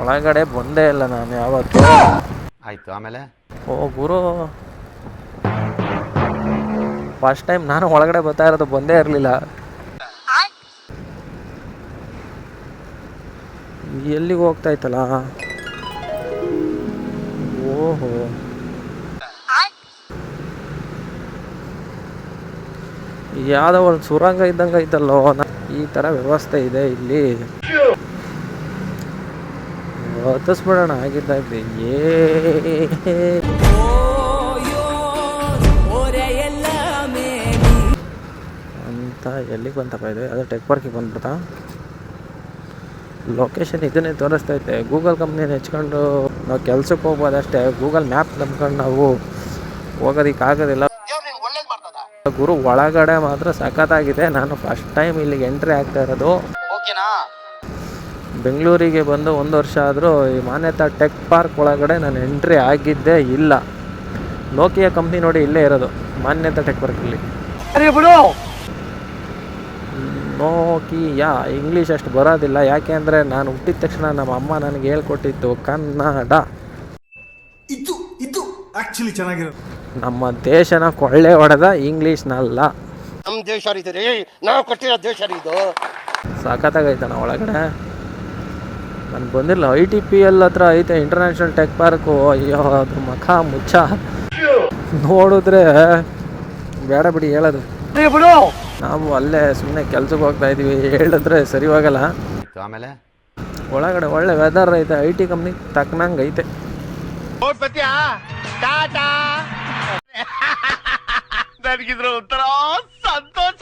ಒಳಗಡೆ ಬಂದೇ ಇಲ್ಲ ನಾನು ಯಾವತ್ತು. ಆಯ್ತು, ಆಮೇಲೆ ಓ ಗುರು, ಫಸ್ಟ್ ಟೈಮ್ ನಾನು ಒಳಗಡೆ ಬರ್ತಾ ಇರೋದು, ಬಂದೇ ಇರಲಿಲ್ಲ. ಎಲ್ಲಿಗೆ ಹೋಗ್ತಾ ಇತ್ತಲ್ಲ? ಓಹೋ, ಯಾವುದೋ ಒಂದು ಸುರಂಗ ಇದ್ದಂಗೆ ಐತಲ್ಲೋ. ಈ ಥರ ವ್ಯವಸ್ಥೆ ಇದೆ ಇಲ್ಲಿ. ಹತ್ತಿಸ್ಬಿಡೋಣ ಆಗಿದ್ದಾಗ್ಲಿ. ಅಂತ ಎಲ್ಲಿಗೆ ಬಂತಪ್ಪ ಇದು? ಅದು ಟೆಕ್ ಪಾರ್ಕಿಗೆ ಬಂದ್ಬಿಡ್ತಾ? ಲೊಕೇಶನ್ ಇದನ್ನೇ ತೋರಿಸ್ತೈತೆ. ಗೂಗಲ್ ಕಂಪ್ನಿನ ಹೆಚ್ಕೊಂಡು ನಾವು ಕೆಲ್ಸಕ್ಕೆ ಹೋಗ್ಬೋದಷ್ಟೇ. ಗೂಗಲ್ ಮ್ಯಾಪ್ ನಂಬ್ಕೊಂಡು ನಾವು ಹೋಗೋದಕ್ಕಾಗೋದಿಲ್ಲ ಗುರು. ಒಳಗಡೆ ಮಾತ್ರ ಸಖತ್ತಾಗಿದೆ. ನಾನು ಫಸ್ಟ್ ಟೈಮ್ ಇಲ್ಲಿಗೆ ಎಂಟ್ರಿ ಆಗ್ತಾ ಇರೋದು. ಬೆಂಗಳೂರಿಗೆ ಬಂದು 1 ವರ್ಷ ಆದರೂ ಈ ಮಾನ್ಯತಾ ಟೆಕ್ ಪಾರ್ಕ್ ಒಳಗಡೆ ನಾನು ಎಂಟ್ರಿ ಆಗಿದ್ದೇ ಇಲ್ಲ. ನೋಕಿಯಾ ಕಂಪ್ನಿ ನೋಡಿ ಇಲ್ಲೇ ಇರೋದು, ಮಾನ್ಯತಾ ಟೆಕ್ ಪಾರ್ಕಲ್ಲಿ. ನೋಕಿಯಾ ಇಂಗ್ಲೀಷ್ ಅಷ್ಟು ಬರೋದಿಲ್ಲ, ಯಾಕೆ ಅಂದರೆ ನಾನು ಹುಟ್ಟಿದ ತಕ್ಷಣ ನಮ್ಮ ಅಮ್ಮ ನನಗೆ ಹೇಳ್ಕೊಟ್ಟಿತ್ತು ಕನ್ನಡ. ಇದು ಆಕ್ಚುಲಿ ಚೆನ್ನಾಗಿರೋದು. ನಮ್ಮ ದೇಶನ ಕೊಳ್ಳೆ ಹೊಡೆದ ಇಂಗ್ಲೀಷ್ನಲ್ಲ. ನಮ್ಮ ದೇಶ ಇದೆ, ನಾವು ಕಟ್ಟಿರೋ ದೇಶ ಇದು. ಸಖತ್ತಾಗೈತಣ ಒಳಗಡೆ. ನಾನು ಬಂದಿರಲಿಲ್ಲ. ITPL ಹತ್ರ ಐತೆ ಇಂಟರ್ನ್ಯಾಷನಲ್ ಟೆಕ್ ಪಾರ್ಕು. ಅಯ್ಯೋ, ಅದ್ರ ಮುಖ ಮುಚ್ಚ ನೋಡಿದ್ರೆ ಬೇಡ ಬಿಡಿ ಹೇಳೋದು. ನಾವು ಅಲ್ಲೇ ಸುಮ್ಮನೆ ಕೆಲ್ಸಕ್ಕೆ ಹೋಗ್ತಾ ಇದೀವಿ, ಹೇಳಿದ್ರೆ ಸರಿ ಹೋಗಲ್ಲ. ಆಮೇಲೆ ಒಳಗಡೆ ಒಳ್ಳೆ ವೆದರ್ ಐತೆ, IT ಕಂಪ್ನಿ ತಕ್ಕನಂಗೆ ಐತೆ. ನನಗಿದ್ರು ಒಂಥರ ಸಂತೋಷ.